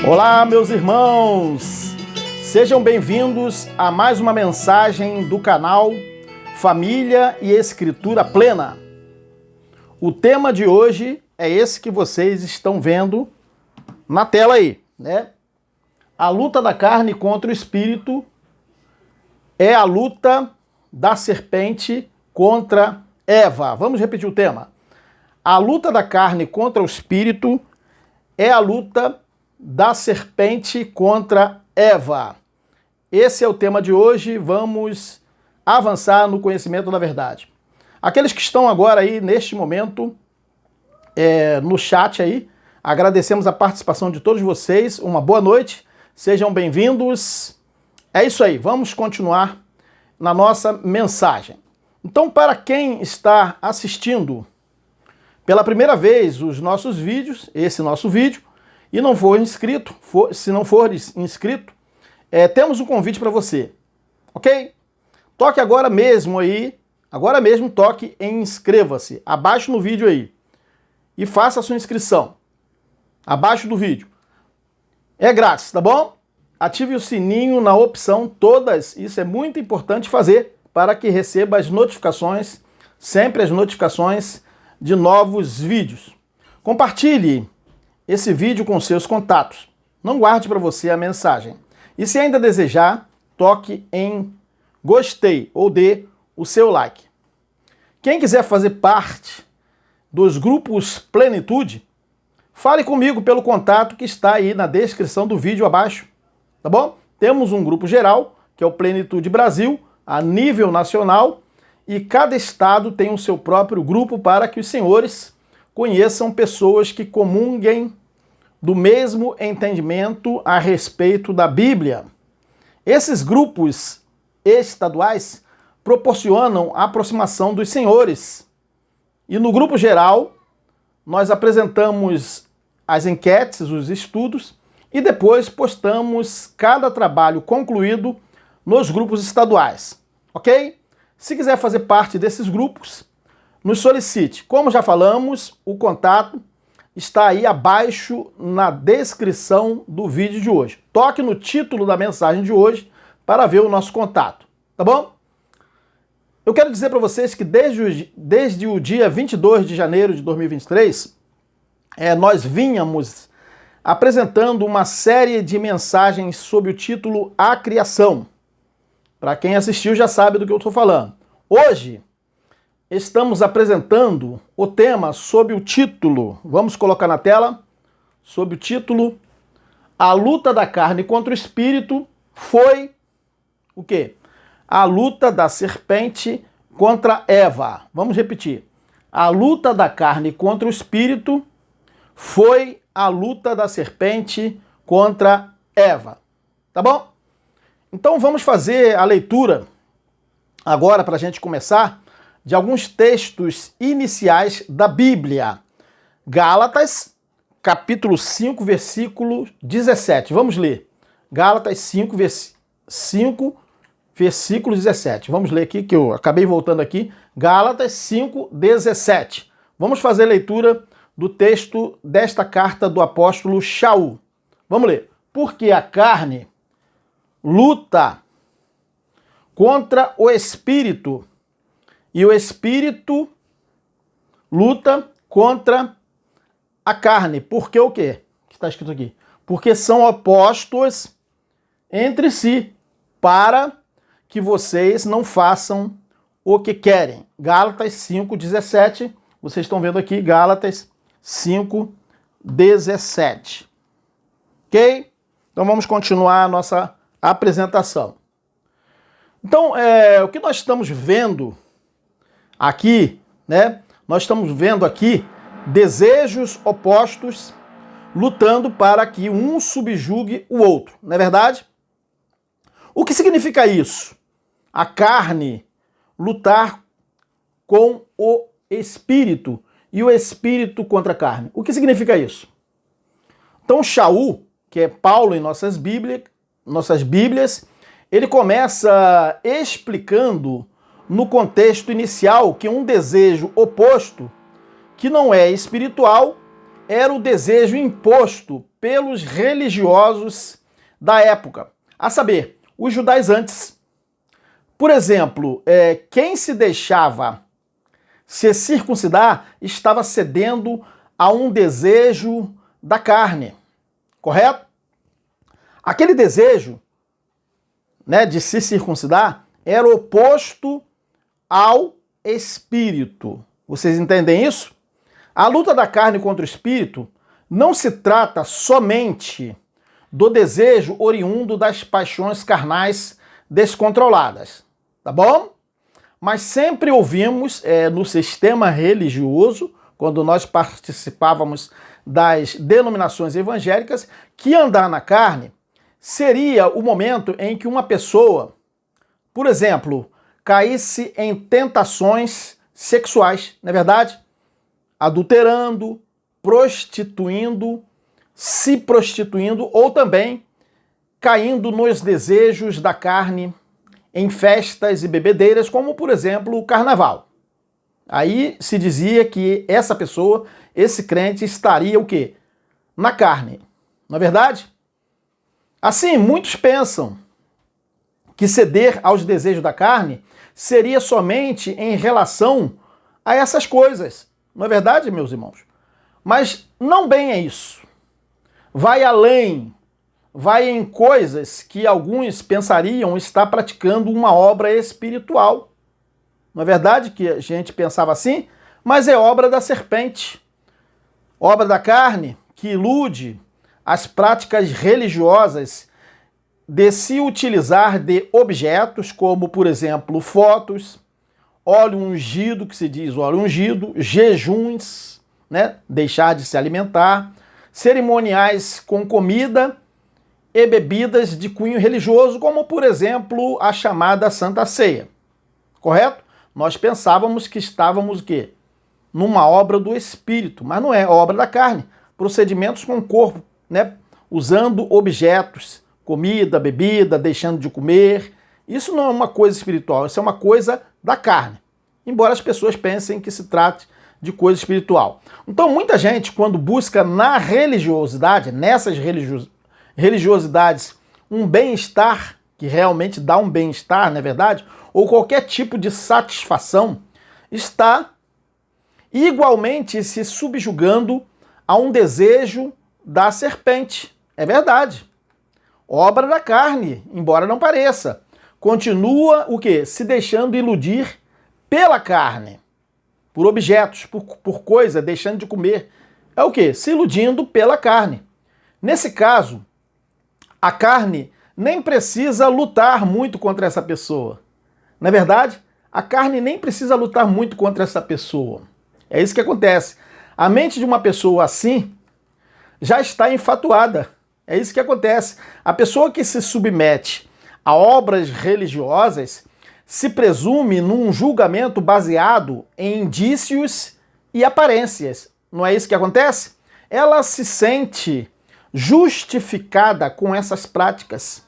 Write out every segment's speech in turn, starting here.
Olá, meus irmãos! Sejam bem-vindos a mais uma mensagem do canal Família e Escritura Plena. O tema de hoje é esse que vocês estão vendo na tela aí, né? A luta da carne contra o espírito é a luta da serpente contra Eva. Vamos repetir o tema. A luta da carne contra o espírito é a luta da serpente contra Eva. Esse é o tema de hoje. Vamos avançar no conhecimento da verdade. Aqueles que estão agora aí, neste momento, no chat aí, agradecemos a participação de todos vocês. Uma boa noite. Sejam bem-vindos. É isso aí. Vamos continuar na nossa mensagem. Então, para quem está assistindo pela primeira vez os nossos vídeos, esse nosso vídeo, e não for inscrito, se não for inscrito, temos um convite para você, ok? Toque agora mesmo toque em inscreva-se, abaixo no vídeo aí, e faça a sua inscrição, abaixo do vídeo. É grátis, tá bom? Ative o sininho na opção todas, isso é muito importante fazer para que receba as notificações, sempre as notificações de novos vídeos. Compartilhe esse vídeo com seus contatos. Não guarde para você a mensagem. E se ainda desejar, toque em gostei ou dê o seu like. Quem quiser fazer parte dos grupos Plenitude, fale comigo pelo contato que está aí na descrição do vídeo abaixo, tá bom? Temos um grupo geral, que é o Plenitude Brasil, a nível nacional, e cada estado tem o seu próprio grupo para que os senhores conheçam pessoas que comunguem do mesmo entendimento a respeito da Bíblia. Esses grupos estaduais proporcionam a aproximação dos senhores. E no grupo geral, nós apresentamos as enquetes, os estudos, e depois postamos cada trabalho concluído nos grupos estaduais, ok? Se quiser fazer parte desses grupos, nos solicite. Como já falamos, o contato está aí abaixo na descrição do vídeo de hoje. Toque no título da mensagem de hoje para ver o nosso contato, tá bom? Eu quero dizer para vocês que desde o dia 22 de janeiro de 2023, nós vínhamos apresentando uma série de mensagens sob o título A Criação. Para quem assistiu já sabe do que eu estou falando. Hoje estamos apresentando o tema sob o título, vamos colocar na tela, sob o título A luta da carne contra o espírito foi o quê? A luta da serpente contra Eva. Vamos repetir. A luta da carne contra o espírito foi a luta da serpente contra Eva. Tá bom? Então vamos fazer a leitura agora para a gente começar de alguns textos iniciais da Bíblia. Gálatas, capítulo 5, versículo 17. Vamos ler. Gálatas 5, versículo 17. Vamos ler aqui, que eu acabei voltando aqui. Gálatas 5, 17. Vamos fazer a leitura do texto desta carta do apóstolo Shaul. Vamos ler. Porque a carne luta contra o espírito, e o espírito luta contra a carne. Porque o quê? Que está escrito aqui? Porque são opostos entre si, para que vocês não façam o que querem. Gálatas 5:17. Vocês estão vendo aqui, Gálatas 5:17. Ok? Então vamos continuar a nossa apresentação. Então, o que nós estamos vendo aqui, né? Nós estamos vendo aqui desejos opostos lutando para que um subjugue o outro, não é verdade? O que significa isso? A carne lutar com o espírito e o espírito contra a carne. O que significa isso? Então, Shaul, que é Paulo em nossas Bíblias, ele começa explicando no contexto inicial que um desejo oposto, que não é espiritual, era o desejo imposto pelos religiosos da época, a saber, os judaizantes. Por exemplo, quem se deixava se circuncidar estava cedendo a um desejo da carne, correto? Aquele desejo, né, de se circuncidar era oposto ao espírito. Vocês entendem isso? A luta da carne contra o espírito não se trata somente do desejo oriundo das paixões carnais descontroladas, tá bom? Mas sempre ouvimos no sistema religioso, quando nós participávamos das denominações evangélicas, que andar na carne seria o momento em que uma pessoa, por exemplo, caísse em tentações sexuais, não é verdade? Adulterando, prostituindo, se prostituindo ou também caindo nos desejos da carne em festas e bebedeiras, como por exemplo o carnaval. Aí se dizia que essa pessoa, esse crente, estaria o quê? Na carne. Não é verdade? Assim, muitos pensam que ceder aos desejos da carne seria somente em relação a essas coisas. Não é verdade, meus irmãos? Mas não bem é isso. Vai além, vai em coisas que alguns pensariam estar praticando uma obra espiritual. Não é verdade que a gente pensava assim? Mas é obra da serpente, obra da carne, que ilude as práticas religiosas de se utilizar de objetos como, por exemplo, fotos, óleo ungido, que se diz óleo ungido, jejuns, né? Deixar de se alimentar, cerimoniais com comida e bebidas de cunho religioso, como, por exemplo, a chamada Santa Ceia. Correto? Nós pensávamos que estávamos o quê? Numa obra do Espírito, mas não é obra da carne. Procedimentos com o corpo, né? Usando objetos, comida, bebida, deixando de comer. Isso não é uma coisa espiritual, isso é uma coisa da carne. Embora as pessoas pensem que se trate de coisa espiritual. Então, muita gente, quando busca na religiosidade, nessas religiosidades, um bem-estar, que realmente dá um bem-estar, não é verdade? Ou qualquer tipo de satisfação, está igualmente se subjugando a um desejo da serpente. É verdade. Obra da carne, embora não pareça. Continua o quê? Se deixando iludir pela carne, por objetos, por coisa, deixando de comer. É o quê? Se iludindo pela carne. Nesse caso, a carne nem precisa lutar muito contra essa pessoa. Na verdade, a carne nem precisa lutar muito contra essa pessoa. É isso que acontece. A mente de uma pessoa assim já está enfatuada. É isso que acontece. A pessoa que se submete a obras religiosas se presume num julgamento baseado em indícios e aparências. Não é isso que acontece? Ela se sente justificada com essas práticas.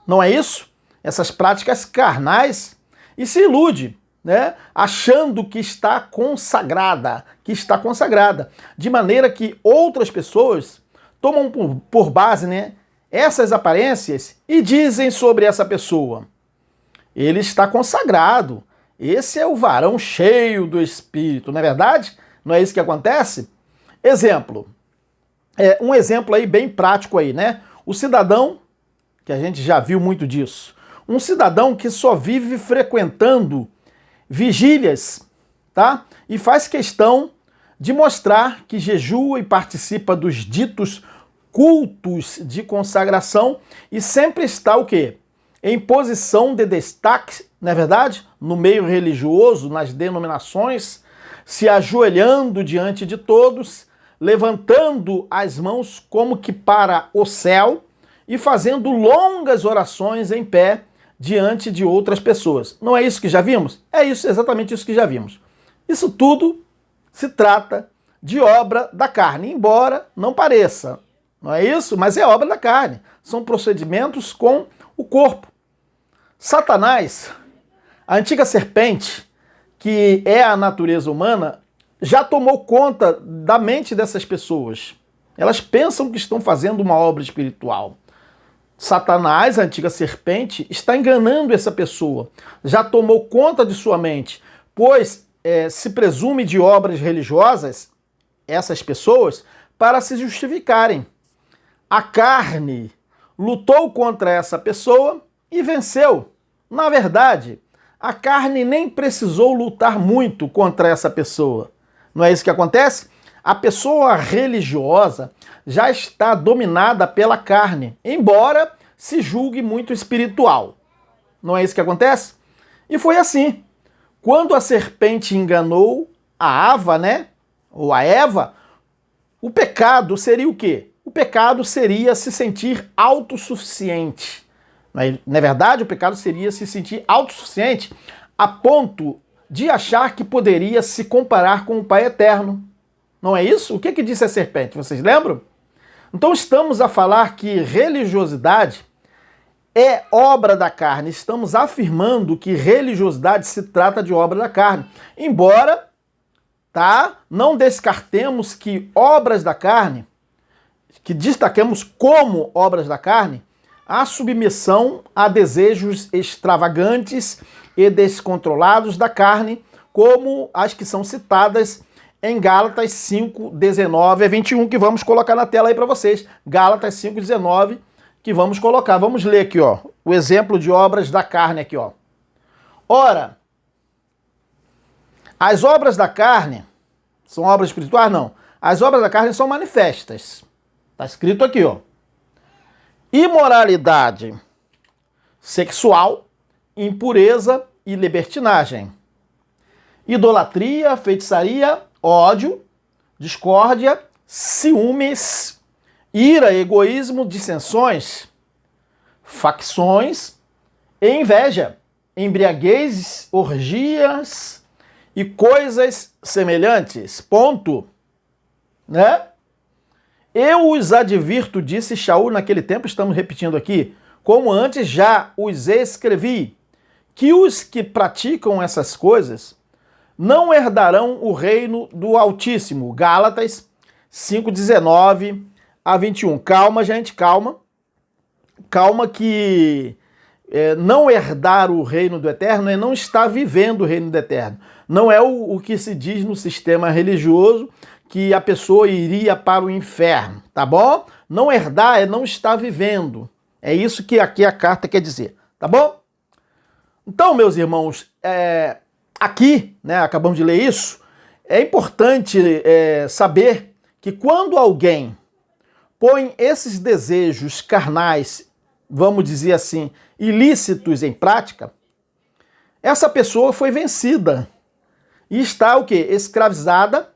Não é isso? Essas práticas carnais. E se ilude, né? Achando que está consagrada, de maneira que outras pessoas tomam por base, né, essas aparências e dizem sobre essa pessoa: ele está consagrado, esse é o varão cheio do Espírito, não é verdade? Não é isso que acontece? Exemplo, um exemplo aí bem prático aí, né? O cidadão, que a gente já viu muito disso, um cidadão que só vive frequentando vigílias, tá? E faz questão de mostrar que jejua e participa dos ditos cultos de consagração e sempre está o quê? Em posição de destaque, não é verdade? No meio religioso, nas denominações, se ajoelhando diante de todos, levantando as mãos como que para o céu e fazendo longas orações em pé diante de outras pessoas. Não é isso que já vimos? É isso, exatamente isso que já vimos. Isso tudo se trata de obra da carne, embora não pareça. Não é isso? Mas é obra da carne. São procedimentos com o corpo. Satanás, a antiga serpente, que é a natureza humana, já tomou conta da mente dessas pessoas. Elas pensam que estão fazendo uma obra espiritual. Satanás, a antiga serpente, está enganando essa pessoa. Já tomou conta de sua mente, pois se presume de obras religiosas essas pessoas para se justificarem. A carne lutou contra essa pessoa e venceu. Na verdade, a carne nem precisou lutar muito contra essa pessoa. Não é isso que acontece? A pessoa religiosa já está dominada pela carne, embora se julgue muito espiritual. Não é isso que acontece? E foi assim. Quando a serpente enganou a Ava, né? Ou a Eva, o pecado seria o quê? O pecado seria se sentir autossuficiente. Na verdade, o pecado seria se sentir autossuficiente a ponto de achar que poderia se comparar com o Pai Eterno. Não é isso? O que disse a serpente? Vocês lembram? Então estamos a falar que religiosidade é obra da carne. Estamos afirmando que religiosidade se trata de obra da carne. Embora, não descartemos que obras da carne, que destaquemos como obras da carne, a submissão a desejos extravagantes e descontrolados da carne, como as que são citadas em Gálatas 5, 19 a 21, que vamos colocar na tela aí para vocês. Gálatas 5, 19, que vamos colocar. Vamos ler aqui, ó, o exemplo de obras da carne aqui, ó. Ora, as obras da carne são obras espirituais? Não. As obras da carne são manifestas. Está escrito aqui, ó. Imoralidade sexual, impureza e libertinagem. Idolatria, feitiçaria, ódio, discórdia, ciúmes, ira, egoísmo, dissensões, facções e inveja, embriaguez, orgias e coisas semelhantes. Ponto. Né? Eu os advirto, disse Shaul naquele tempo, estamos repetindo aqui, como antes já os escrevi, que os que praticam essas coisas não herdarão o reino do Altíssimo. Gálatas 5, 19 a 21. Calma, gente, calma. Calma que não herdar o reino do Eterno é não estar vivendo o reino do Eterno. Não é o que se diz no sistema religioso, que a pessoa iria para o inferno, tá bom? Não herdar é não estar vivendo. É isso que aqui a carta quer dizer, tá bom? Então, meus irmãos, aqui, né, acabamos de ler isso, é importante saber que quando alguém põe esses desejos carnais, vamos dizer assim, ilícitos em prática, essa pessoa foi vencida e está o quê? Escravizada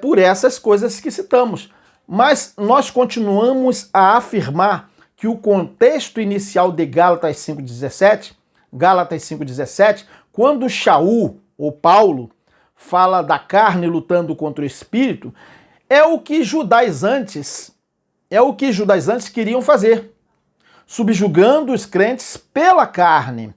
por essas coisas que citamos. Mas nós continuamos a afirmar que o contexto inicial de Gálatas 5,17, quando Shaul, ou Paulo, fala da carne lutando contra o espírito, é o que judaizantes queriam fazer, subjugando os crentes pela carne,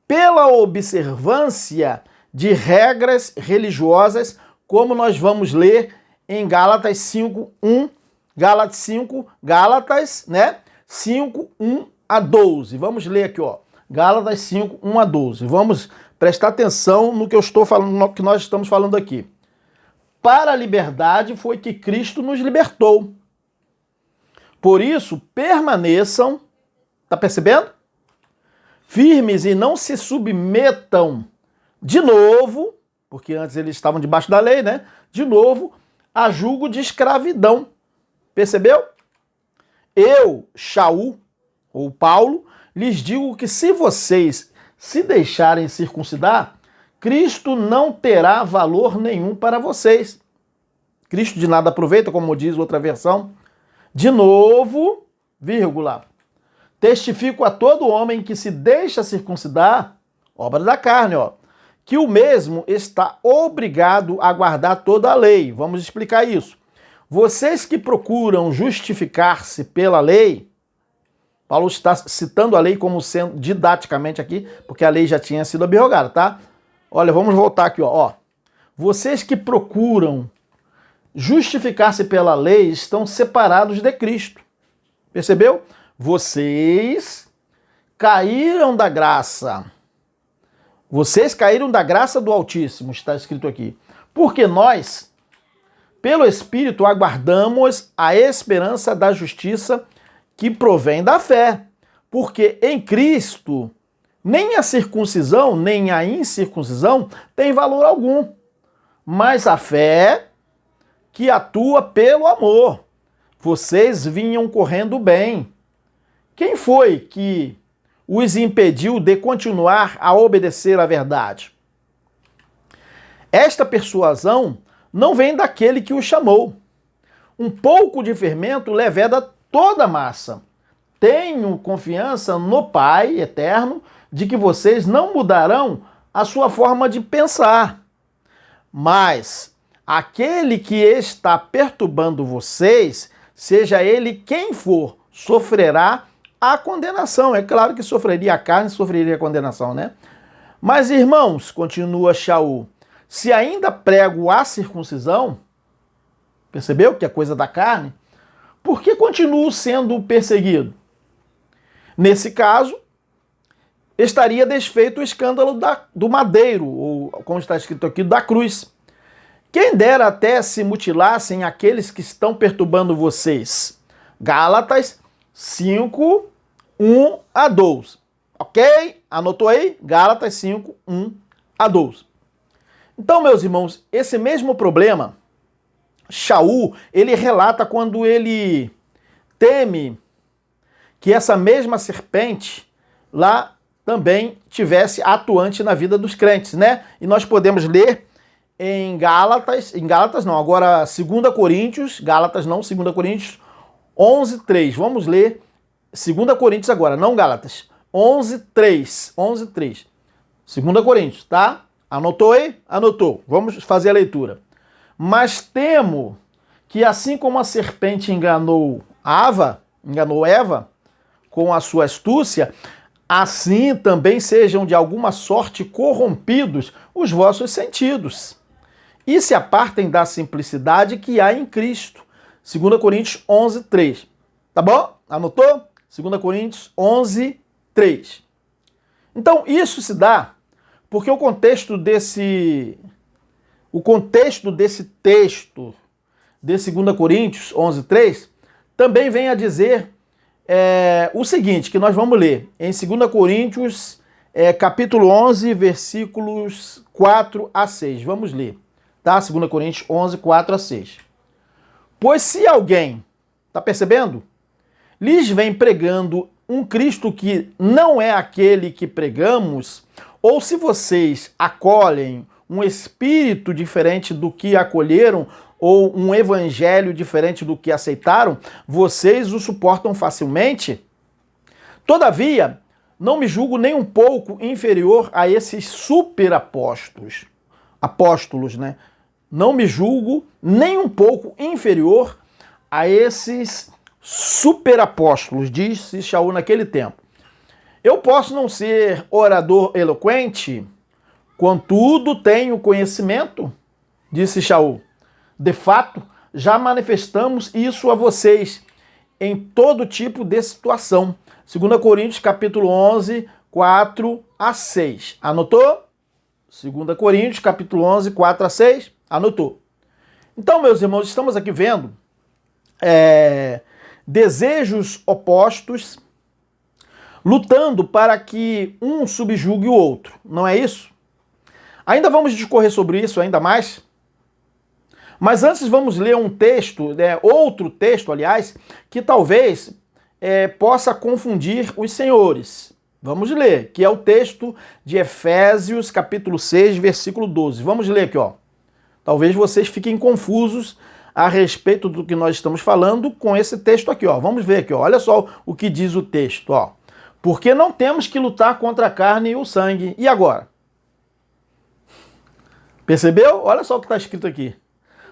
pela observância de regras religiosas, como nós vamos ler em Gálatas 5, 1, Gálatas, né? 5, 1 a 12. Vamos ler aqui, ó. Gálatas 5, 1 a 12. Vamos prestar atenção no que eu estou falando, no que nós estamos falando aqui. Para a liberdade foi que Cristo nos libertou. Por isso, permaneçam, tá percebendo? Firmes e não se submetam de novo, porque antes eles estavam debaixo da lei, né? De novo, a julgo de escravidão. Percebeu? Eu, Shaul, ou Paulo, lhes digo que se vocês se deixarem circuncidar, Cristo não terá valor nenhum para vocês. Cristo de nada aproveita, como diz outra versão. De novo, vírgula, testifico a todo homem que se deixa circuncidar, obra da carne, ó, que o mesmo está obrigado a guardar toda a lei. Vamos explicar isso. Vocês que procuram justificar-se pela lei, Paulo está citando a lei como sendo didaticamente aqui, porque a lei já tinha sido abrogada, tá? Olha, vamos voltar aqui, ó. vocês que procuram justificar-se pela lei estão separados de Cristo. Percebeu? Vocês caíram da graça. Vocês caíram da graça do Altíssimo, está escrito aqui. Porque nós, pelo Espírito, aguardamos a esperança da justiça que provém da fé. Porque em Cristo, nem a circuncisão, nem a incircuncisão tem valor algum, mas a fé que atua pelo amor. Vocês vinham correndo bem. Quem foi que os impediu de continuar a obedecer à verdade? Esta persuasão não vem daquele que o chamou. Um pouco de fermento leveda toda a massa. Tenho confiança no Pai eterno de que vocês não mudarão a sua forma de pensar. Mas aquele que está perturbando vocês, seja ele quem for, sofrerá a condenação. É claro que sofreria a carne, sofreria a condenação, né? Mas, irmãos, continua Shaul, se ainda prego a circuncisão, percebeu que é coisa da carne? Por que continuo sendo perseguido? Nesse caso, estaria desfeito o escândalo do madeiro, ou como está escrito aqui, da cruz. Quem dera até se mutilassem aqueles que estão perturbando vocês. Gálatas 5, 1 a 12. Ok? Anotou aí? Gálatas 5, 1 a 12. Então, meus irmãos, esse mesmo problema, Shaul, ele relata quando ele teme que essa mesma serpente lá também tivesse atuante na vida dos crentes, né? E nós podemos ler em Gálatas não, agora 2 Coríntios, Gálatas não, 2 Coríntios 11, 3. Vamos ler 2 Coríntios agora, não Gálatas. 11, 3. 11, 3. 2 Coríntios, tá? Anotou aí? Anotou. Vamos fazer a leitura. Mas temo que assim como a serpente enganou Eva, com a sua astúcia, assim também sejam de alguma sorte corrompidos os vossos sentidos. E se apartem da simplicidade que há em Cristo. 2 Coríntios 11, 3. Tá bom? Anotou? 2 Coríntios 11, 3. Então, isso se dá porque o contexto desse texto de 2 Coríntios 11, 3 também vem a dizer o seguinte, que nós vamos ler em 2 Coríntios, capítulo 11, versículos 4 a 6. Vamos ler, tá? 2 Coríntios 11, 4 a 6. Pois se alguém, tá percebendo? Lhes vem pregando um Cristo que não é aquele que pregamos, ou se vocês acolhem um espírito diferente do que acolheram, ou um evangelho diferente do que aceitaram, vocês o suportam facilmente? Todavia, não me julgo nem um pouco inferior a esses superapóstolos. Apóstolos, né? Não me julgo nem um pouco inferior a esses superapóstolos, disse Shaul naquele tempo. Eu posso não ser orador eloquente, contudo tenho conhecimento, disse Shaul. De fato, já manifestamos isso a vocês em todo tipo de situação. 2 Coríntios, capítulo 11, 4 a 6. Anotou? 2 Coríntios, capítulo 11, 4 a 6. Anotou. Então, meus irmãos, estamos aqui vendo desejos opostos lutando para que um subjugue o outro. Não é isso? Ainda vamos discorrer sobre isso ainda mais. Mas antes vamos ler um texto, outro texto, aliás, que talvez possa confundir os senhores. Vamos ler, que é o texto de Efésios, capítulo 6, versículo 12. Vamos ler aqui, ó. Talvez vocês fiquem confusos a respeito do que nós estamos falando com esse texto aqui, ó. Vamos ver aqui, ó. Olha só o que diz o texto, ó. Porque não temos que lutar contra a carne e o sangue. E agora? Percebeu? Olha só o que está escrito aqui.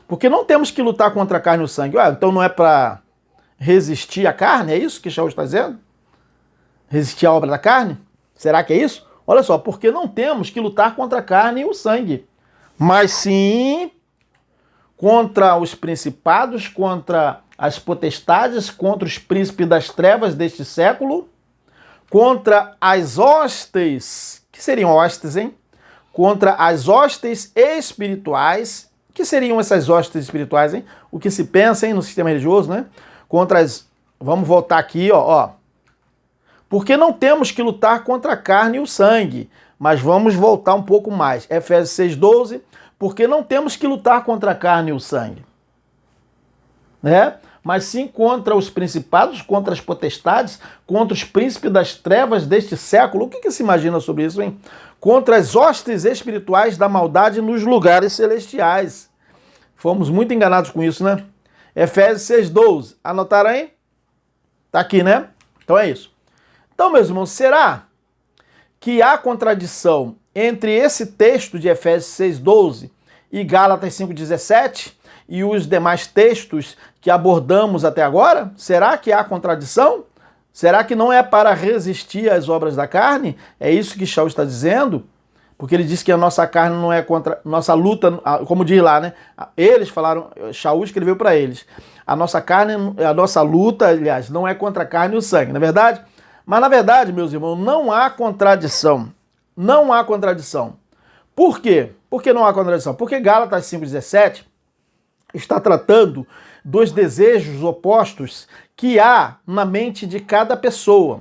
Porque não temos que lutar contra a carne e o sangue. Ué, então não é para resistir à carne? É isso que Shaul está dizendo? Resistir à obra da carne? Será que é isso? Olha só, porque não temos que lutar contra a carne e o sangue, mas sim contra os principados, contra as potestades, contra os príncipes das trevas deste século, contra as hostes, que seriam hostes, hein? Contra as hostes espirituais, que seriam essas hostes espirituais, hein? O que se pensa, hein, no sistema religioso, né? Contra as... Vamos voltar aqui, ó. Porque não temos que lutar contra a carne e o sangue, mas vamos voltar um pouco mais. Efésios 6,12, porque não temos que lutar contra a carne e o sangue, né? Mas sim contra os principados, contra as potestades, contra os príncipes das trevas deste século. O que se imagina sobre isso, hein? Contra as hostes espirituais da maldade nos lugares celestiais. Fomos muito enganados com isso, né? Efésios 6,12. Anotaram aí? Tá aqui, né? Então é isso. Então, meus irmãos, será que há contradição entre esse texto de Efésios 6,12 e Gálatas 5,17 e os demais textos que abordamos até agora? Será que há contradição? Será que não é para resistir às obras da carne? É isso que Shaul está dizendo? Porque ele diz que a nossa carne não é contra... Nossa luta, como diz lá, né? Eles falaram, Shaul escreveu para eles. A nossa carne, a nossa luta, aliás, não é contra a carne e o sangue, não é verdade? Mas, na verdade, meus irmãos, não há contradição. Não há contradição. Por quê? Por que não há contradição? Porque Gálatas 5,17 está tratando dos desejos opostos que há na mente de cada pessoa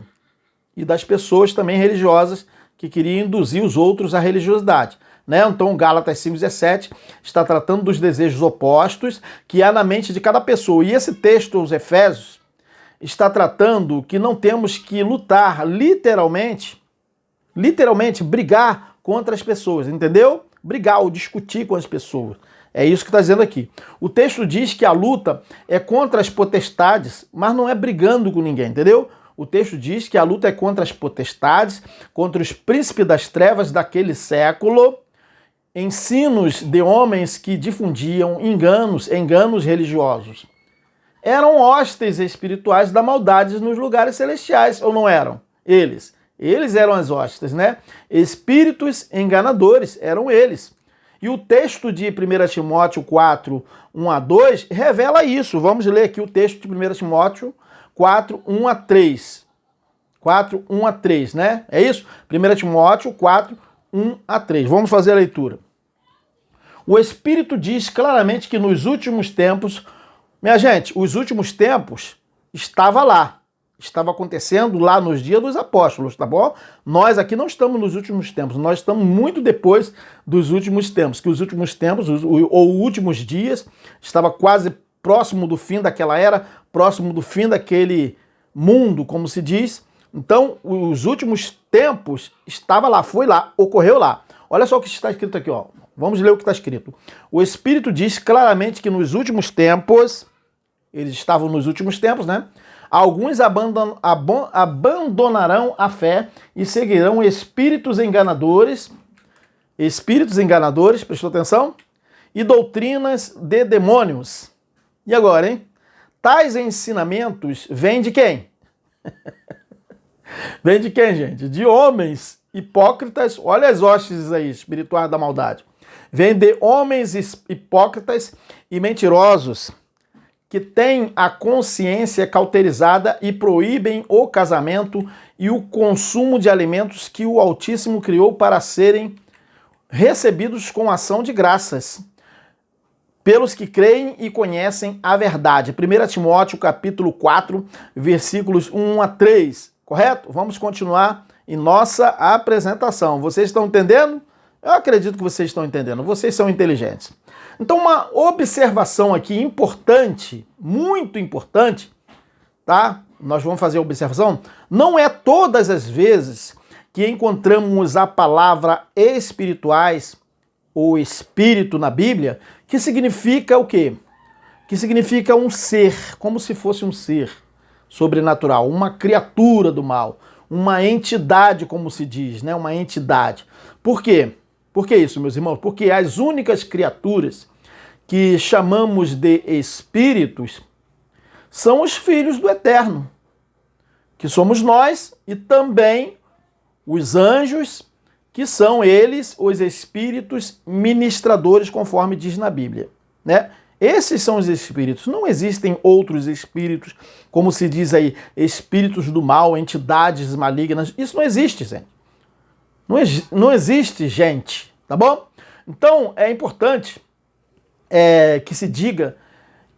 e das pessoas também religiosas que queriam induzir os outros à religiosidade, né? Então, Gálatas 5,17 está tratando dos desejos opostos que há na mente de cada pessoa. E esse texto, os Efésios, está tratando que não temos que lutar literalmente brigar contra as pessoas, entendeu? Brigar ou discutir com as pessoas. É isso que está dizendo aqui. O texto diz que a luta é contra as potestades, mas não é brigando com ninguém, entendeu? O texto diz que a luta é contra as potestades, contra os príncipes das trevas daquele século, ensinos de homens que difundiam enganos religiosos. Eram hostes espirituais da maldade nos lugares celestiais, ou não eram? Eles eram as hostes, né? Espíritos enganadores, eram eles. E o texto de 1 Timóteo 4, 1 a 2, revela isso. Vamos ler aqui o texto de 1 Timóteo 4, 1 a 3. 4, 1 a 3, né? É isso? 1 Timóteo 4, 1 a 3. Vamos fazer a leitura. O Espírito diz claramente que nos últimos tempos... Minha gente, os últimos tempos estava lá. Estava acontecendo lá nos dias dos apóstolos, tá bom? Nós aqui não estamos nos últimos tempos, nós estamos muito depois dos últimos tempos, que os últimos tempos, ou últimos dias, estava quase próximo do fim daquela era, próximo do fim daquele mundo, como se diz. Então, os últimos tempos estava lá, foi lá, ocorreu lá. Olha só o que está escrito aqui, ó. Vamos ler o que está escrito. O Espírito diz claramente que nos últimos tempos, eles estavam nos últimos tempos, né? Alguns abandonarão a fé e seguirão espíritos enganadores, prestou atenção? E doutrinas de demônios. E agora, hein? Tais ensinamentos vêm de quem? Vem de quem, gente? De homens hipócritas, olha as hostes aí, espirituais da maldade. Vem de homens hipócritas e mentirosos, que têm a consciência cauterizada e proíbem o casamento e o consumo de alimentos que o Altíssimo criou para serem recebidos com ação de graças, pelos que creem e conhecem a verdade. 1 Timóteo, capítulo 4, versículos 1 a 3. Correto? Vamos continuar em nossa apresentação. Vocês estão entendendo? Eu acredito que vocês estão entendendo. Vocês são inteligentes. Então, uma observação aqui importante, muito importante, tá? Nós vamos fazer a observação. Não é todas as vezes que encontramos a palavra espirituais ou espírito na Bíblia, que significa o quê? Que significa um ser, como se fosse um ser sobrenatural, uma criatura do mal, uma entidade, como se diz, né? Uma entidade. Por quê? Por que isso, meus irmãos? Porque as únicas criaturas que chamamos de espíritos são os filhos do Eterno, que somos nós, e também os anjos que são eles os espíritos ministradores, conforme diz na Bíblia, né? Esses são os espíritos. Não existem outros espíritos, como se diz aí, espíritos do mal, entidades malignas. Isso não existe, gente. Não existe, gente, tá bom? Então, é importante que se diga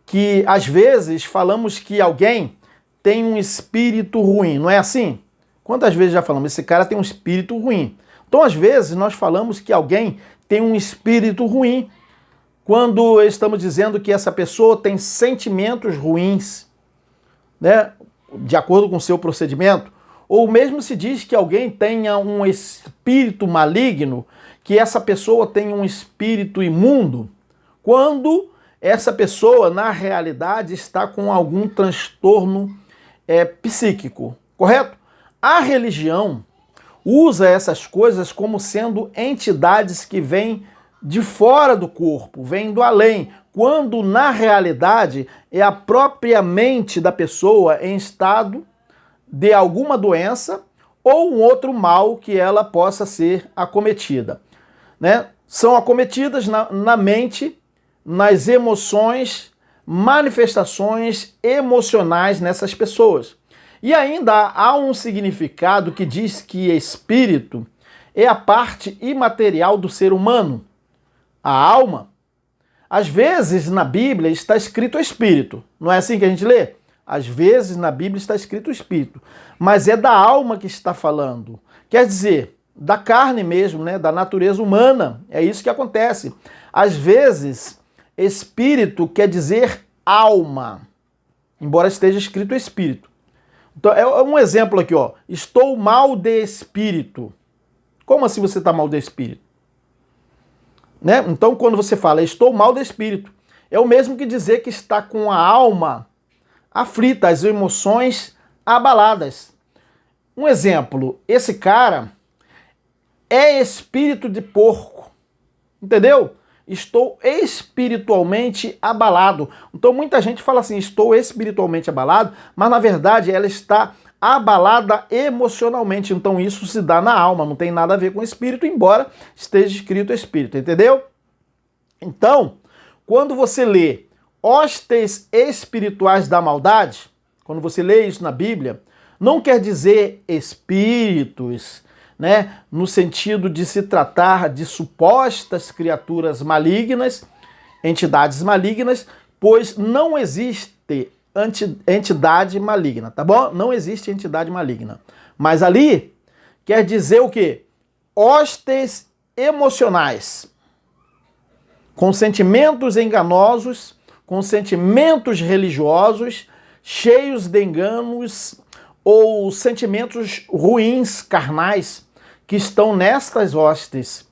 que, às vezes, falamos que alguém tem um espírito ruim, não é assim? Quantas vezes já falamos, esse cara tem um espírito ruim? Então, às vezes, nós falamos que alguém tem um espírito ruim, quando estamos dizendo que essa pessoa tem sentimentos ruins, né, de acordo com o seu procedimento, ou mesmo se diz que alguém tenha um espírito maligno, que essa pessoa tem um espírito imundo, quando essa pessoa, na realidade, está com algum transtorno psíquico, correto? A religião usa essas coisas como sendo entidades que vêm de fora do corpo, vêm do além, quando na realidade é a própria mente da pessoa em estado de alguma doença ou um outro mal que ela possa ser acometida, né? São acometidas na mente, nas emoções, manifestações emocionais nessas pessoas. E ainda há um significado que diz que espírito é a parte imaterial do ser humano, a alma. Às vezes na Bíblia está escrito espírito, não é assim que a gente lê? Às vezes na Bíblia está escrito espírito, mas é da alma que está falando. Quer dizer, da carne mesmo, né? Da natureza humana. É isso que acontece. Às vezes, espírito quer dizer alma, embora esteja escrito espírito. Então, é um exemplo aqui, ó. Estou mal de espírito. Como assim você está mal de espírito? Né? Então, quando você fala estou mal de espírito, é o mesmo que dizer que está com a alma aflita, as emoções abaladas. Um exemplo, esse cara é espírito de porco, entendeu? Estou espiritualmente abalado. Então muita gente fala assim, estou espiritualmente abalado, mas na verdade ela está abalada emocionalmente. Então isso se dá na alma, não tem nada a ver com espírito, embora esteja escrito espírito, entendeu? Então, quando você lê hostes espirituais da maldade, quando você lê isso na Bíblia, não quer dizer espíritos, né, no sentido de se tratar de supostas criaturas malignas, entidades malignas, pois não existe entidade maligna, tá bom? Não existe entidade maligna. Mas ali quer dizer o quê? Hostes emocionais, com sentimentos enganosos, com sentimentos religiosos, cheios de enganos ou sentimentos ruins, carnais, que estão nestas hostes,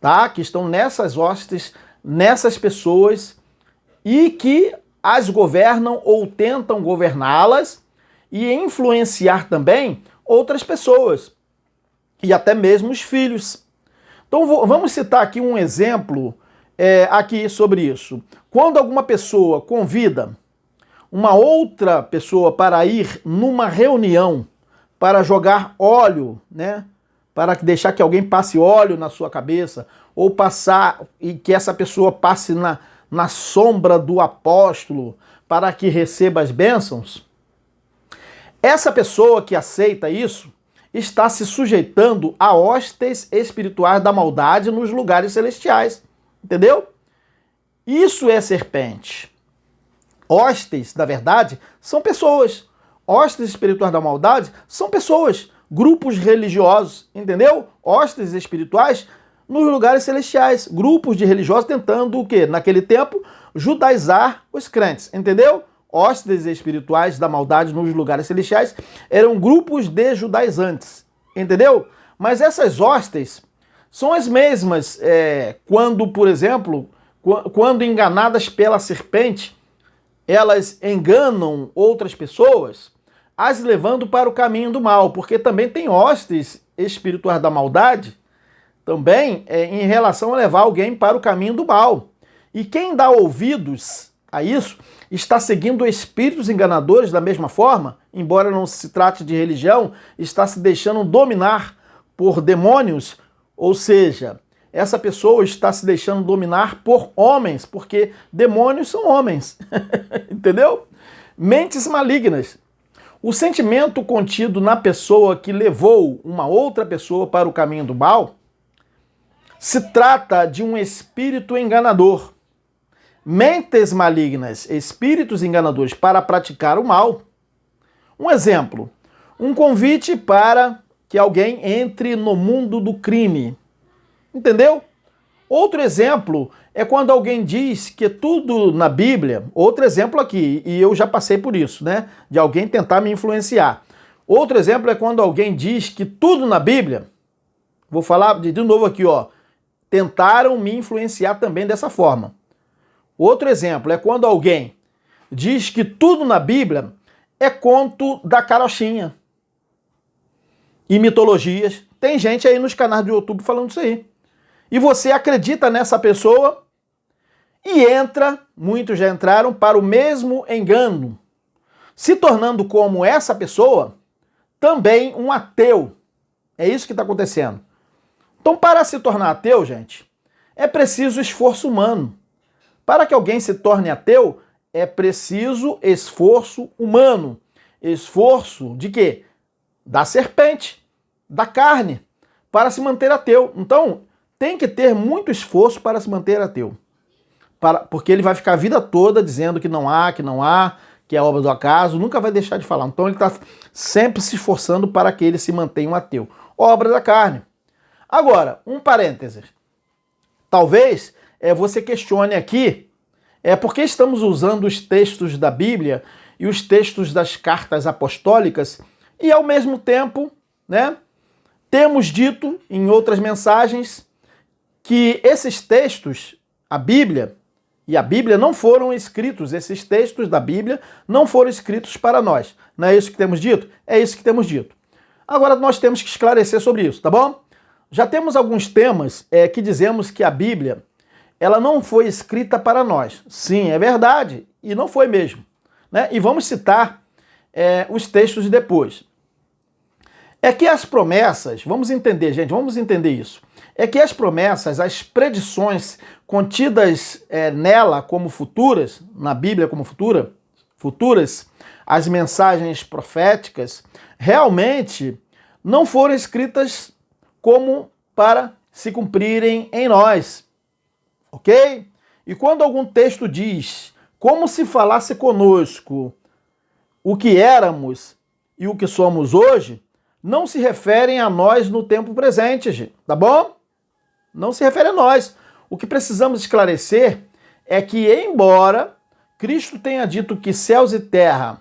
tá? Que estão nessas hostes, nessas pessoas e que as governam ou tentam governá-las e influenciar também outras pessoas e até mesmo os filhos. Então vamos citar aqui um exemplo aqui sobre isso. Quando alguma pessoa convida uma outra pessoa para ir numa reunião para jogar óleo, né? Para deixar que alguém passe óleo na sua cabeça, ou passar e que essa pessoa passe na sombra do apóstolo para que receba as bênçãos. Essa pessoa que aceita isso está se sujeitando a hostes espirituais da maldade nos lugares celestiais. Entendeu? Isso é serpente. Hostes, na verdade, são pessoas. Hostes espirituais da maldade são pessoas, grupos religiosos, entendeu? Hostes espirituais nos lugares celestiais, grupos de religiosos tentando o quê? Naquele tempo, judaizar os crentes, entendeu? Hostes espirituais da maldade nos lugares celestiais eram grupos de judaizantes, entendeu? Mas essas hostes são as mesmas quando, por exemplo, quando enganadas pela serpente, elas enganam outras pessoas, as levando para o caminho do mal, porque também tem hostes espirituais da maldade, também em relação a levar alguém para o caminho do mal. E quem dá ouvidos a isso está seguindo espíritos enganadores da mesma forma, embora não se trate de religião, está se deixando dominar por demônios Ou seja, essa pessoa está se deixando dominar por homens, porque demônios são homens. Entendeu? Mentes malignas. O sentimento contido na pessoa que levou uma outra pessoa para o caminho do mal se trata de um espírito enganador. Mentes malignas, espíritos enganadores para praticar o mal. Um exemplo, um convite para que alguém entre no mundo do crime. Entendeu? Outro exemplo é quando alguém diz que tudo na Bíblia, outro exemplo aqui, e eu já passei por isso, né? De alguém tentar me influenciar. Outro exemplo é quando alguém diz que tudo na Bíblia, vou falar de novo aqui, ó, tentaram me influenciar também dessa forma. Outro exemplo é quando alguém diz que tudo na Bíblia é conto da carochinha e mitologias. Tem gente aí nos canais do YouTube falando isso aí. E você acredita nessa pessoa e entra, muitos já entraram, para o mesmo engano, se tornando como essa pessoa também um ateu. É isso que está acontecendo. Então, para se tornar ateu, gente, é preciso esforço humano. Para que alguém se torne ateu, é preciso esforço humano. Esforço de quê? Da serpente, da carne, para se manter ateu. Então, tem que ter muito esforço para se manter ateu. Porque ele vai ficar a vida toda dizendo que não há, que é obra do acaso, nunca vai deixar de falar. Então ele está sempre se esforçando para que ele se mantenha um ateu. Obra da carne. Agora, um parênteses. Talvez você questione aqui, por que estamos usando os textos da Bíblia e os textos das cartas apostólicas e ao mesmo tempo, né, temos dito em outras mensagens que esses textos, a Bíblia e a Bíblia não foram escritos, esses textos da Bíblia não foram escritos para nós. Não é isso que temos dito? É isso que temos dito. Agora nós temos que esclarecer sobre isso, tá bom? Já temos alguns temas que dizemos que a Bíblia ela não foi escrita para nós. Sim, é verdade, e não foi mesmo. Né? E vamos citar os textos depois. É que as promessas, vamos entender, gente, vamos entender isso. É que as promessas, as predições contidas nela como futuras, na Bíblia como futuras, as mensagens proféticas, realmente não foram escritas como para se cumprirem em nós. Ok? E quando algum texto diz como se falasse conosco o que éramos e o que somos hoje, não se referem a nós no tempo presente, gente, tá bom? Não se refere a nós. O que precisamos esclarecer é que, embora Cristo tenha dito que céus e terra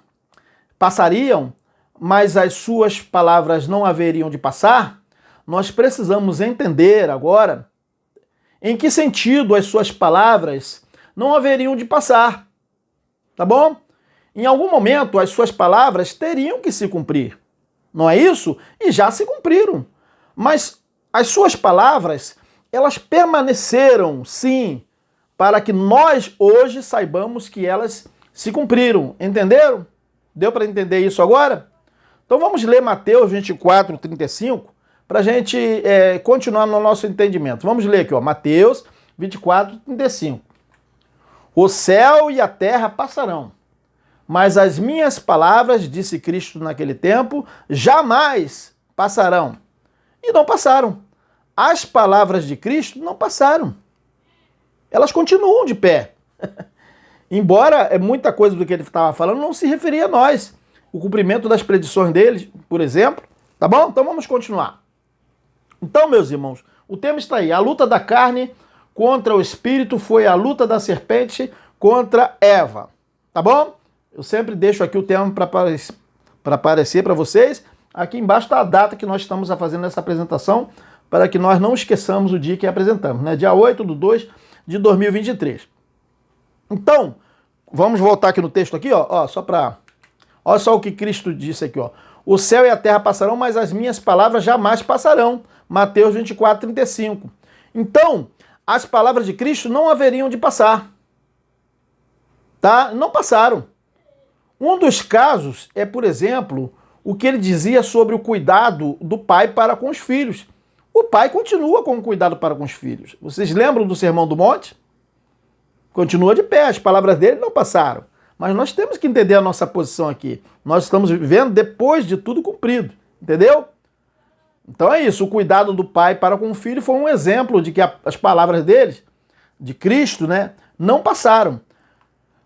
passariam, mas as suas palavras não haveriam de passar, nós precisamos entender agora em que sentido as suas palavras não haveriam de passar. Tá bom? Em algum momento as suas palavras teriam que se cumprir. Não é isso? E já se cumpriram. Mas as suas palavras, elas permaneceram, sim, para que nós hoje saibamos que elas se cumpriram. Entenderam? Deu para entender isso agora? Então vamos ler Mateus 24, 35, para a gente continuar no nosso entendimento. Vamos ler aqui, ó, Mateus 24, 35. O céu e a terra passarão, mas as minhas palavras, disse Cristo naquele tempo, jamais passarão. E não passaram. As palavras de Cristo não passaram. Elas continuam de pé. Embora muita coisa do que ele estava falando não se referia a nós. O cumprimento das predições dele, por exemplo. Tá bom? Então vamos continuar. Então, meus irmãos, o tema está aí. A luta da carne contra o espírito foi a luta da serpente contra Eva. Tá bom? Eu sempre deixo aqui o tema para aparecer para vocês. Aqui embaixo está a data que nós estamos fazendo essa apresentação, para que nós não esqueçamos o dia que apresentamos, né? Dia 8/2 de 2023. Então, vamos voltar aqui no texto aqui, ó, olha só o que Cristo disse aqui, ó. O céu e a terra passarão, mas as minhas palavras jamais passarão. Mateus 24, 35. Então, as palavras de Cristo não haveriam de passar. Tá? Não passaram. Um dos casos é, por exemplo, o que ele dizia sobre o cuidado do pai para com os filhos. o pai continua com cuidado para com os filhos. Vocês lembram do Sermão do Monte? Continua de pé, as palavras dele não passaram. Mas nós temos que entender a nossa posição aqui. Nós estamos vivendo depois de tudo cumprido, entendeu? Então é isso, o cuidado do pai para com o filho foi um exemplo de que as palavras deles, de Cristo, né, não passaram.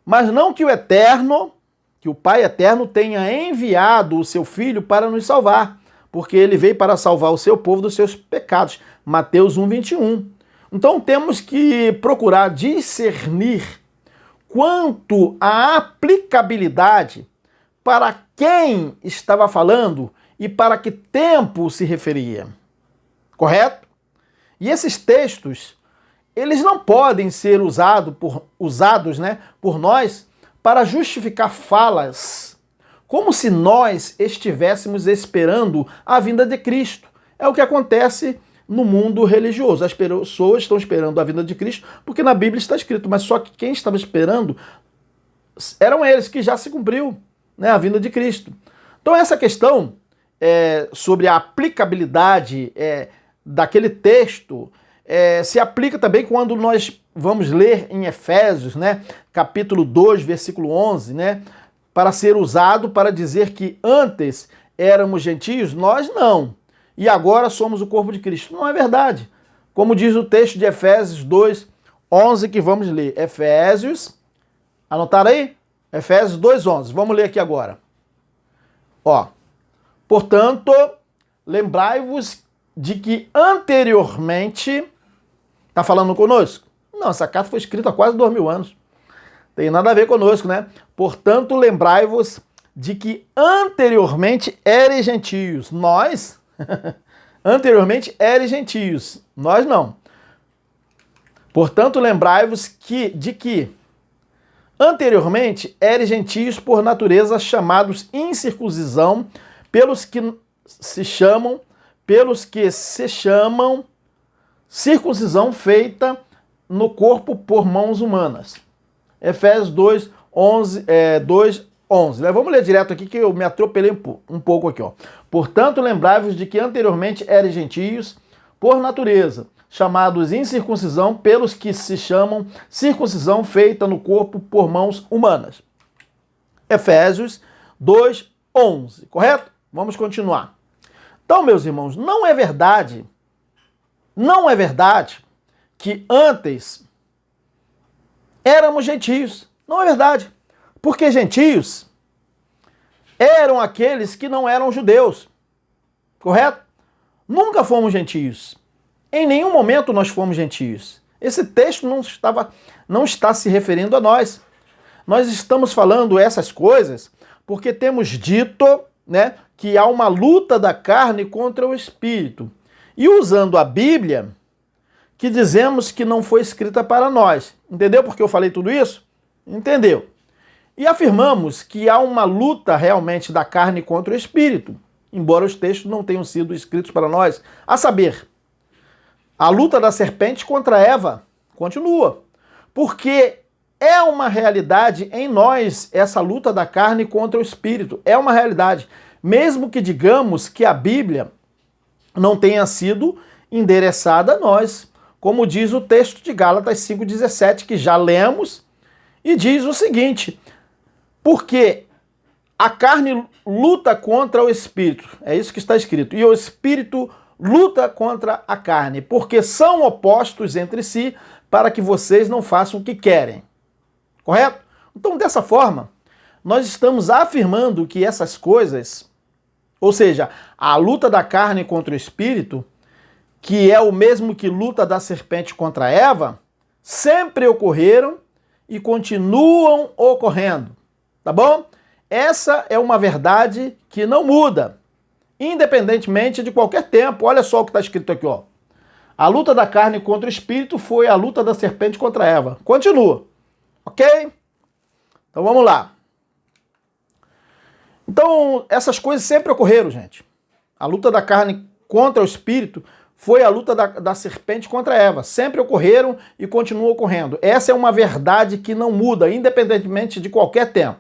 Mas não que o Eterno, que o Pai Eterno tenha enviado o seu Filho para nos salvar, porque ele veio para salvar o seu povo dos seus pecados. Mateus 1:21. Então temos que procurar discernir quanto à aplicabilidade para quem estava falando e para que tempo se referia. Correto? E esses textos, eles não podem ser usados por nós para justificar falas, como se nós estivéssemos esperando a vinda de Cristo. É o que acontece no mundo religioso. As pessoas estão esperando a vinda de Cristo porque na Bíblia está escrito, mas só que quem estava esperando eram eles, que já se cumpriu, né, a vinda de Cristo. Então essa questão sobre a aplicabilidade daquele texto se aplica também quando nós vamos ler em Efésios, né, capítulo 2, versículo 11, né, para ser usado para dizer que antes éramos gentios, nós não, e agora somos o corpo de Cristo. Não é verdade. Como diz o texto de Efésios 2, 11, que vamos ler. Efésios, anotaram aí? Efésios 2, 11. Vamos ler aqui agora. Ó, portanto, lembrai-vos de que anteriormente... Está falando conosco? Não, essa carta foi escrita há quase 2000 anos. Tem nada a ver conosco, né? Portanto, lembrai-vos de que anteriormente eres gentios. Nós, anteriormente eres gentios. Nós não. Portanto, lembrai-vos de que anteriormente eres gentios por natureza, chamados incircuncisão, pelos que se chamam circuncisão feita no corpo por mãos humanas. Efésios 2, 11. Vamos ler direto aqui que eu me atropelei um pouco aqui. Ó. Portanto, lembrai-vos de que anteriormente eres gentios por natureza, chamados incircuncisão pelos que se chamam circuncisão feita no corpo por mãos humanas. Efésios 2, 11. Correto? Vamos continuar. Então, meus irmãos, não é verdade que antes éramos gentios. Não é verdade. Porque gentios eram aqueles que não eram judeus. Correto? Nunca fomos gentios. Em nenhum momento nós fomos gentios. Esse texto não está se referindo a nós. Nós estamos falando essas coisas porque temos dito, né, que há uma luta da carne contra o espírito. E usando a Bíblia, que dizemos que não foi escrita para nós. Entendeu porque eu falei tudo isso? Entendeu? E afirmamos que há uma luta realmente da carne contra o espírito, embora os textos não tenham sido escritos para nós. A saber, a luta da serpente contra Eva continua, porque é uma realidade em nós essa luta da carne contra o espírito. É uma realidade. Mesmo que digamos que a Bíblia não tenha sido endereçada a nós, como diz o texto de Gálatas 5,17, que já lemos, e diz o seguinte: porque a carne luta contra o espírito, é isso que está escrito, e o espírito luta contra a carne, porque são opostos entre si, para que vocês não façam o que querem. Correto? Então, dessa forma, nós estamos afirmando que essas coisas, ou seja, a luta da carne contra o espírito, que é o mesmo que luta da serpente contra Eva, sempre ocorreram e continuam ocorrendo. Tá bom? Essa é uma verdade que não muda, independentemente de qualquer tempo. Olha só o que está escrito aqui, ó. A luta da carne contra o espírito foi a luta da serpente contra Eva. Continua. Ok? Então vamos lá. Então, essas coisas sempre ocorreram, gente. A luta da carne contra o espírito foi a luta da serpente contra Eva. Sempre ocorreram e continuam ocorrendo. Essa é uma verdade que não muda, independentemente de qualquer tempo.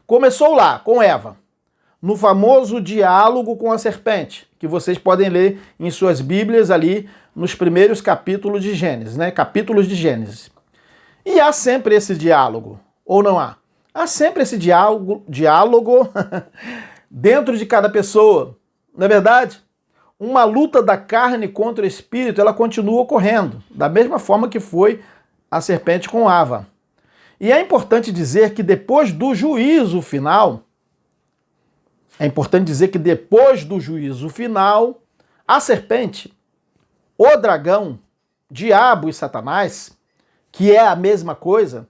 Começou lá, com Eva. no famoso diálogo com a serpente, que vocês podem ler em suas Bíblias ali nos primeiros capítulos de Gênesis, né? Capítulos de Gênesis. E há sempre esse diálogo, ou não há? Há sempre esse diálogo dentro de cada pessoa. Não é verdade? Uma luta da carne contra o espírito, ela continua ocorrendo, da mesma forma que foi a serpente com Ava. E é importante dizer que depois do juízo final, a serpente, o dragão, diabo e Satanás, que é a mesma coisa,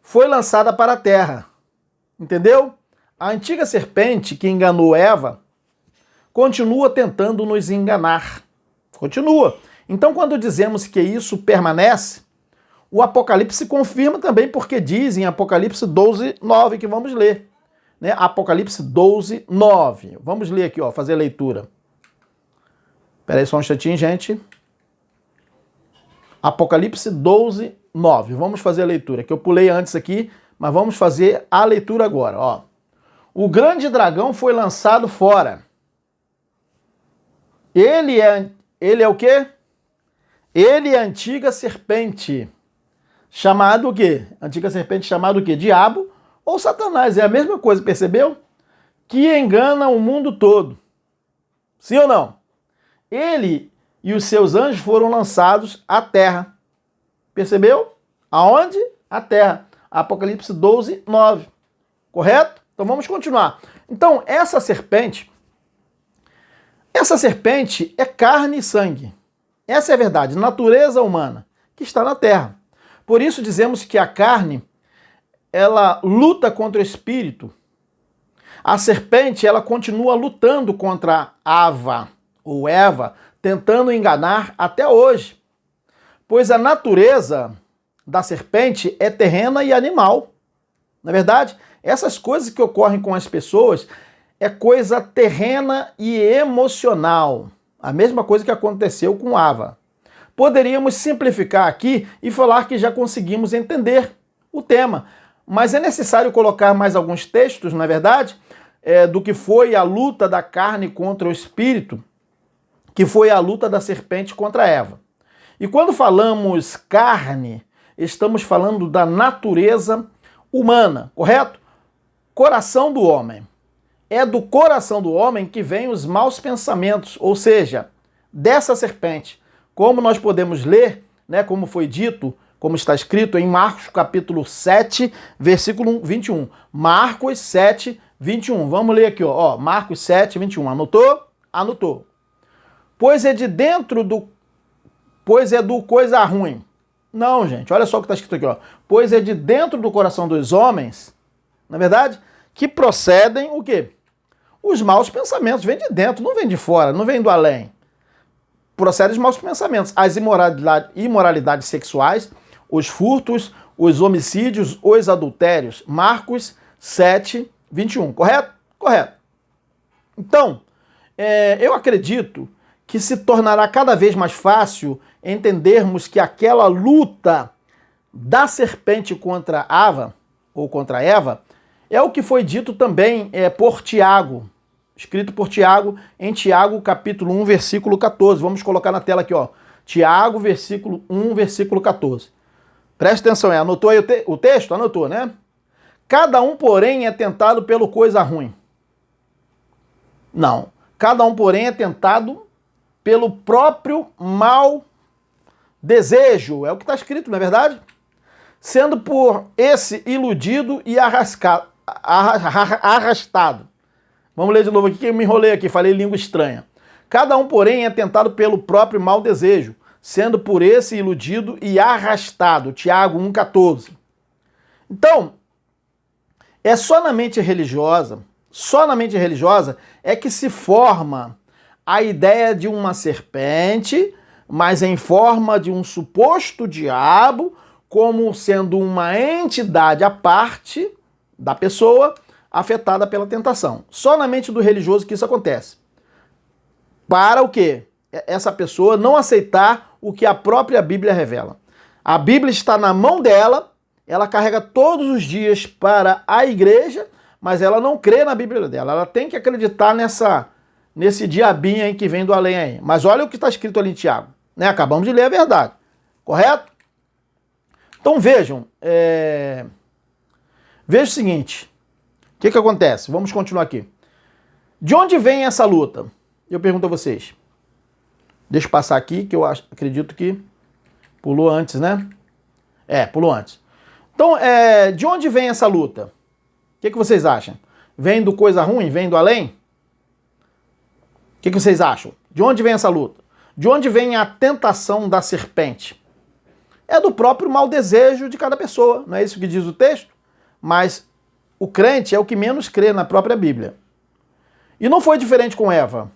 foi lançada para a terra. Entendeu? A antiga serpente que enganou Eva continua tentando nos enganar. Continua. Então, quando dizemos que isso permanece, o Apocalipse confirma também, porque diz em Apocalipse 12, 9, que vamos ler. Né? Apocalipse 12, 9. Vamos ler aqui, ó, fazer a leitura. Espera aí só um instantinho, gente. Apocalipse 12, 9. Vamos fazer a leitura, que eu pulei antes aqui, mas vamos fazer a leitura agora. Ó. O grande dragão foi lançado fora. Ele é o quê? Ele é a antiga serpente. Chamado o quê? Antiga serpente chamado o quê? Diabo ou Satanás. É a mesma coisa, percebeu? Que engana o mundo todo. Sim ou não? Ele e os seus anjos foram lançados à terra. Percebeu? Aonde? À terra. Apocalipse 12, 9. Correto? Então vamos continuar. Então, essa serpente é carne e sangue. Essa é a verdade, natureza humana, que está na terra. Por isso dizemos que a carne, ela luta contra o espírito. A serpente, ela continua lutando contra Ava, ou Eva, tentando enganar até hoje. Pois a natureza da serpente é terrena e animal. Na verdade, essas coisas que ocorrem com as pessoas é coisa terrena e emocional. A mesma coisa que aconteceu com Ava. Poderíamos simplificar aqui e falar que já conseguimos entender o tema, mas é necessário colocar mais alguns textos, na verdade, do que foi a luta da carne contra o espírito, que foi a luta da serpente contra Eva. E quando falamos carne, estamos falando da natureza humana, correto? Coração do homem. É do coração do homem que vêm os maus pensamentos, ou seja, dessa serpente. Como nós podemos ler, né, como foi dito, como está escrito em Marcos capítulo 7, versículo 21. Marcos 7, 21. Vamos ler aqui, ó. Marcos 7, 21. Anotou? Anotou. Pois é do coisa ruim. Não, gente, olha só o que está escrito aqui, ó. Pois é de dentro do coração dos homens, na verdade, que procedem o quê? Os maus pensamentos. Vem de dentro, não vem de fora, não vem do além. Procedem os maus pensamentos. As imoralidades sexuais, os furtos, os homicídios, os adultérios. Marcos 7, 21. Correto? Correto. Então, eu acredito que se tornará cada vez mais fácil entendermos que aquela luta da serpente contra Ava, ou contra Eva, é o que foi dito também por Tiago, escrito por Tiago, em Tiago capítulo 1, versículo 14. Vamos colocar na tela aqui, ó. Tiago, versículo 1, versículo 14. Preste atenção, anotou aí o texto? Anotou, né? Cada um, porém, é tentado pelo coisa ruim. Não. Cada um, porém, é tentado pelo próprio mau desejo. É o que está escrito, não é verdade? Sendo por esse iludido e arrastado. Vamos ler de novo aqui, que eu me enrolei aqui, falei língua estranha. Cada um, porém, é tentado pelo próprio mau desejo, sendo por esse iludido e arrastado. Tiago 1,14. Então, é só na mente religiosa é que se forma a ideia de uma serpente, mas em forma de um suposto diabo, como sendo uma entidade à parte da pessoa afetada pela tentação. Só na mente do religioso que isso acontece. Para o quê? Essa pessoa não aceitar o que a própria Bíblia revela. A Bíblia está na mão dela, ela carrega todos os dias para a igreja, mas ela não crê na Bíblia dela. Ela tem que acreditar nesse diabinho aí que vem do além aí. Mas olha o que está escrito ali em Tiago. Né? Acabamos de ler a verdade. Correto? Então vejam. Veja o seguinte. O que acontece? Vamos continuar aqui. De onde vem essa luta? Eu pergunto a vocês. Deixa eu passar aqui, que eu acredito que pulou antes, né? Pulou antes. Então, de onde vem essa luta? O que vocês acham? Vem do coisa ruim? Vem do além? O que vocês acham? De onde vem essa luta? De onde vem a tentação da serpente? É do próprio mau desejo de cada pessoa. Não é isso que diz o texto? Mas o crente é o que menos crê na própria Bíblia. E não foi diferente com Eva.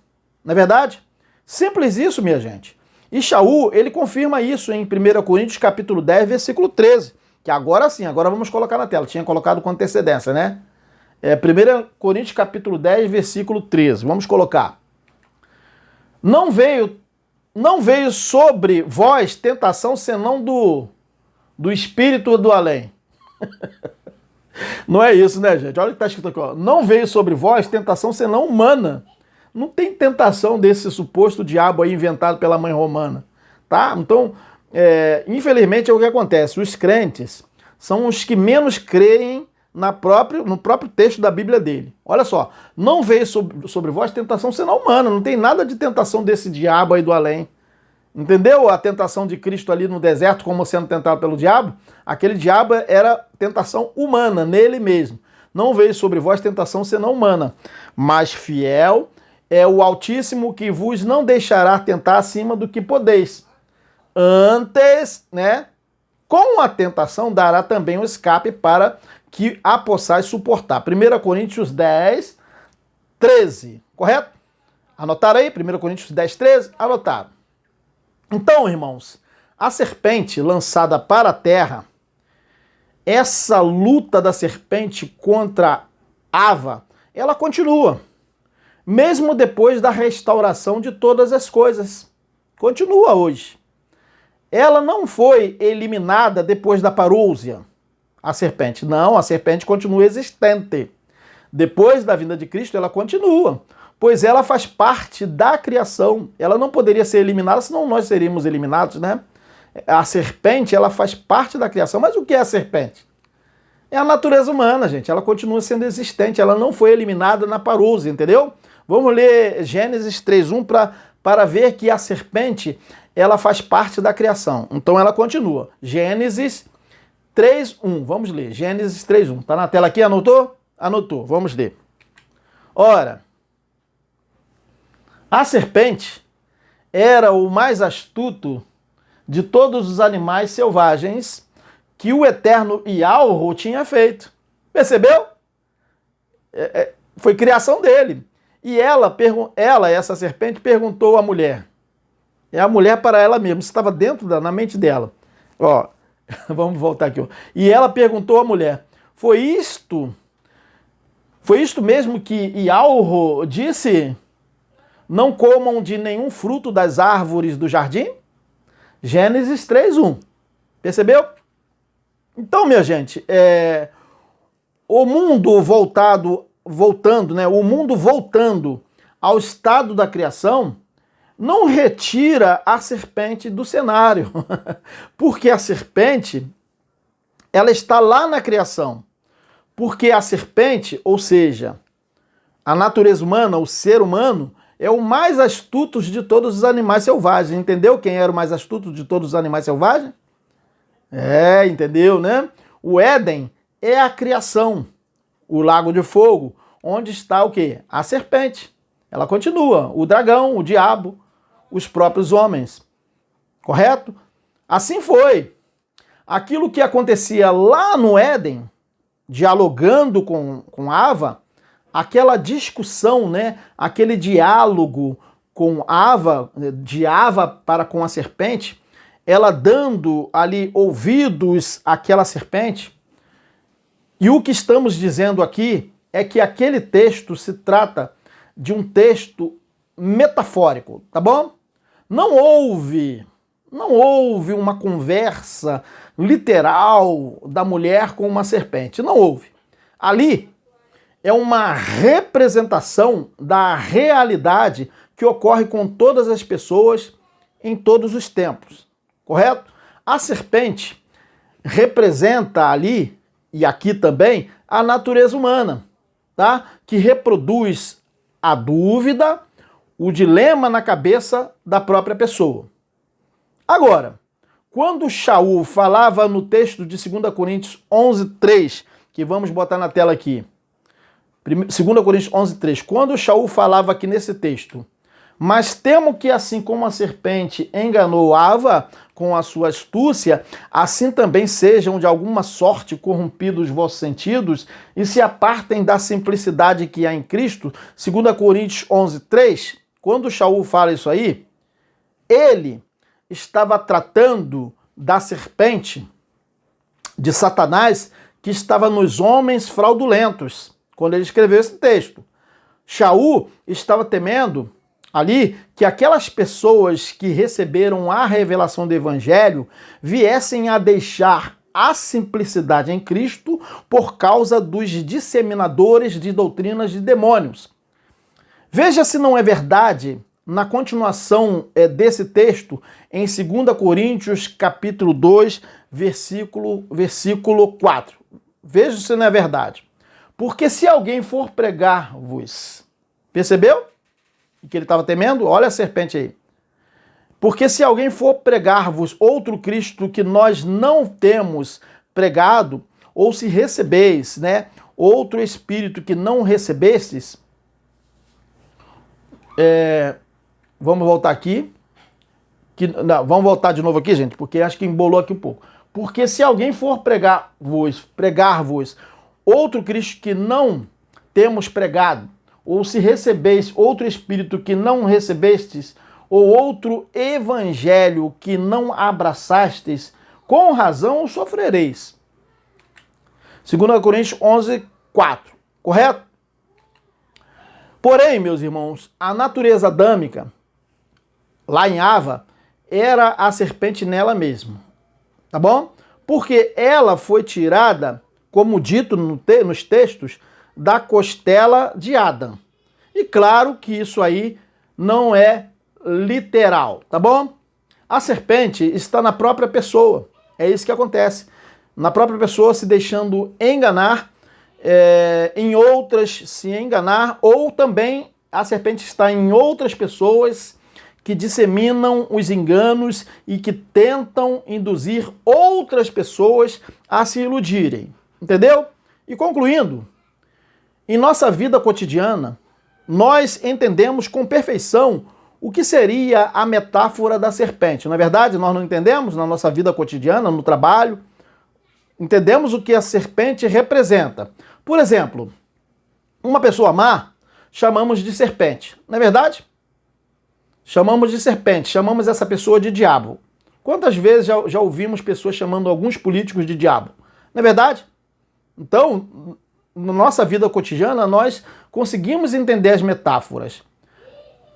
Não é verdade? Simples isso, minha gente. E Shaul, ele confirma isso em 1 Coríntios capítulo 10, versículo 13. Que agora sim, agora vamos colocar na tela. Tinha colocado com antecedência, né? 1 Coríntios capítulo 10, versículo 13. Vamos colocar. Não veio sobre vós tentação senão do espírito do além. Não é isso, né, gente? Olha o que está escrito aqui. Ó. Não veio sobre vós tentação senão humana. Não tem tentação desse suposto diabo aí inventado pela mãe romana. Tá? Então, infelizmente é o que acontece. Os crentes são os que menos creem no próprio texto da Bíblia dele. Olha só, não veio sobre vós tentação senão humana, não tem nada de tentação desse diabo aí do além. Entendeu? A tentação de Cristo ali no deserto como sendo tentado pelo diabo, aquele diabo era tentação humana, nele mesmo. Não veio sobre vós tentação senão humana, mas fiel é o Altíssimo que vos não deixará tentar acima do que podeis. Antes, né, com a tentação dará também o escape para que a possais suportar. 1 Coríntios 10, 13, correto? Anotaram aí? 1 Coríntios 10, 13? Anotaram. Então, irmãos, a serpente lançada para a terra, essa luta da serpente contra Ava, ela continua. Mesmo depois da restauração de todas as coisas. Continua hoje. Ela não foi eliminada depois da parúzia, a serpente. Não, a serpente continua existente. Depois da vinda de Cristo, ela continua, pois ela faz parte da criação. Ela não poderia ser eliminada, senão nós seríamos eliminados, né? A serpente, ela faz parte da criação. Mas o que é a serpente? É a natureza humana, gente. Ela continua sendo existente, ela não foi eliminada na parúzia, entendeu? Vamos ler Gênesis 3:1 para ver que a serpente, ela faz parte da criação. Então ela continua. Gênesis 3:1. Vamos ler. Gênesis 3:1. Tá na tela aqui? Anotou? Anotou. Vamos ler. Ora, a serpente era o mais astuto de todos os animais selvagens que o eterno Yahweh tinha feito. Percebeu? Foi criação dele. E ela, essa serpente, perguntou à mulher. É a mulher para ela mesma, estava dentro na mente dela. Ó, vamos voltar aqui. Ó. E ela perguntou à mulher, foi isto mesmo que Yahweh disse? Não comam de nenhum fruto das árvores do jardim? Gênesis 3:1. Percebeu? Então, minha gente, o mundo voltando, né? O mundo voltando ao estado da criação não retira a serpente do cenário, porque a serpente, ela está lá na criação, porque a serpente, ou seja, a natureza humana, o ser humano, é o mais astuto de todos os animais selvagens. Entendeu quem era o mais astuto de todos os animais selvagens? Entendeu, né? O Éden é a criação, o lago de fogo, onde está o quê? A serpente. Ela continua, o dragão, o diabo, os próprios homens. Correto? Assim foi. Aquilo que acontecia lá no Éden, dialogando com Ava, aquela discussão, né? Aquele diálogo com Ava, de Ava para com a serpente, ela dando ali ouvidos àquela serpente. E o que estamos dizendo aqui é que aquele texto se trata de um texto metafórico, tá bom? Não houve uma conversa literal da mulher com uma serpente. Não houve. Ali, é uma representação da realidade que ocorre com todas as pessoas em todos os tempos, correto? A serpente representa ali, e aqui também, a natureza humana, tá? Que reproduz a dúvida, o dilema na cabeça da própria pessoa. Agora, quando Shaul falava no texto de 2 Coríntios 11:3, que vamos botar na tela aqui, 2 Coríntios 11:3, quando Shaul falava aqui nesse texto, mas temo que assim como a serpente enganou Ava com a sua astúcia, assim também sejam de alguma sorte corrompidos vossos sentidos e se apartem da simplicidade que há em Cristo. 2 Coríntios 11:3, quando Shaul fala isso aí, ele estava tratando da serpente, de Satanás, que estava nos homens fraudulentos, quando ele escreveu esse texto. Shaul estava temendo ali que aquelas pessoas que receberam a revelação do Evangelho viessem a deixar a simplicidade em Cristo por causa dos disseminadores de doutrinas de demônios. Veja se não é verdade, na continuação desse texto, em 2 Coríntios capítulo 2, versículo 4. Veja se não é verdade. Porque se alguém for pregar-vos, percebeu? Que ele estava temendo? Olha a serpente aí. Porque se alguém for pregar-vos outro Cristo que nós não temos pregado, ou se recebeis, né, outro Espírito que não recebestes, vamos voltar aqui. Vamos voltar de novo aqui, gente, porque acho que embolou aqui um pouco. Porque se alguém for pregar-vos outro Cristo que não temos pregado, ou se recebeis outro Espírito que não recebestes, ou outro Evangelho que não abraçastes, com razão o sofrereis. 2 Coríntios 11:4, correto? Porém, meus irmãos, a natureza adâmica, lá em Ava, era a serpente nela mesma, tá bom? Porque ela foi tirada, como dito nos textos, da costela de Adão. E claro que isso aí não é literal, tá bom? A serpente está na própria pessoa. É isso que acontece. Na própria pessoa se deixando enganar, em outras se enganar, ou também a serpente está em outras pessoas que disseminam os enganos e que tentam induzir outras pessoas a se iludirem. Entendeu? E concluindo, em nossa vida cotidiana, nós entendemos com perfeição o que seria a metáfora da serpente. Na verdade, nós não entendemos na nossa vida cotidiana, no trabalho, entendemos o que a serpente representa. Por exemplo, uma pessoa má, chamamos de serpente. Não é verdade? Chamamos de serpente, chamamos essa pessoa de diabo. Quantas vezes já ouvimos pessoas chamando alguns políticos de diabo? Não é verdade? Então, na nossa vida cotidiana, nós conseguimos entender as metáforas,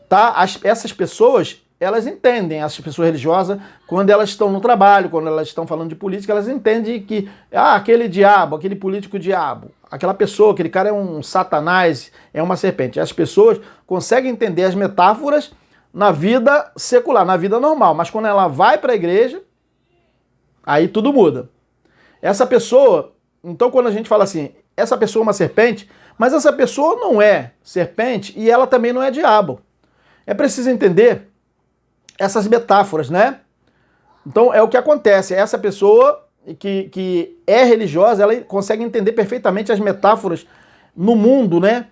tá? Essas pessoas, elas entendem, as pessoas religiosas, quando elas estão no trabalho, quando elas estão falando de política, elas entendem que, aquele diabo, aquele político diabo, aquela pessoa, aquele cara é um satanás, é uma serpente. As pessoas conseguem entender as metáforas na vida secular, na vida normal, mas quando ela vai para a igreja, aí tudo muda. Essa pessoa, então quando a gente fala assim, essa pessoa é uma serpente, mas essa pessoa não é serpente e ela também não é diabo. É preciso entender essas metáforas, né? Então é o que acontece. Essa pessoa que é religiosa, ela consegue entender perfeitamente as metáforas no mundo, né?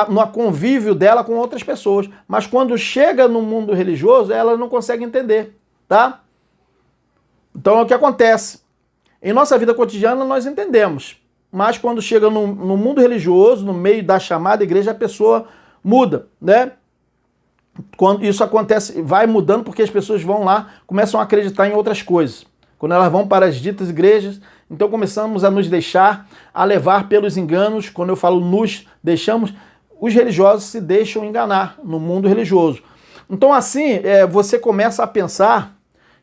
No convívio dela com outras pessoas. Mas quando chega no mundo religioso, ela não consegue entender, tá? Então é o que acontece. Em nossa vida cotidiana nós entendemos. Mas quando chega no mundo religioso, no meio da chamada igreja, a pessoa muda, né? Quando isso acontece, vai mudando porque as pessoas vão lá, começam a acreditar em outras coisas. Quando elas vão para as ditas igrejas, então começamos a nos deixar, a levar pelos enganos. Quando eu falo nos deixamos, os religiosos se deixam enganar no mundo religioso. Então assim, você começa a pensar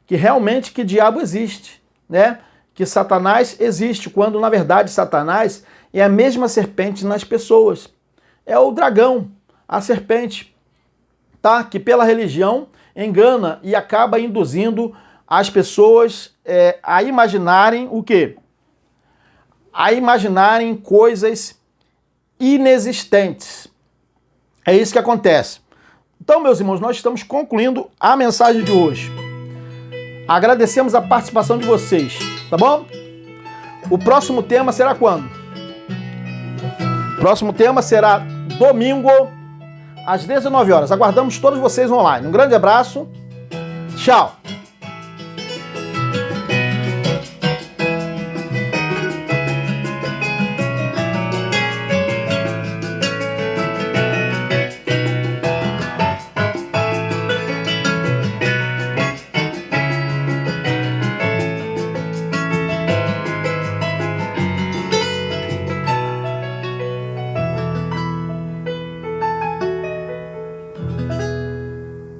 que realmente que diabo existe, né? Que Satanás existe, quando na verdade Satanás, É a mesma serpente nas pessoas. É o dragão, a serpente, tá? Que pela religião engana e acaba induzindo as pessoas a imaginarem o quê? A imaginarem coisas inexistentes. É isso que acontece. Então, meus irmãos, nós estamos concluindo a mensagem de hoje. Agradecemos a participação de vocês, tá bom? O próximo tema será quando? O próximo tema será domingo, às 19 horas. Aguardamos todos vocês online. Um grande abraço. Tchau.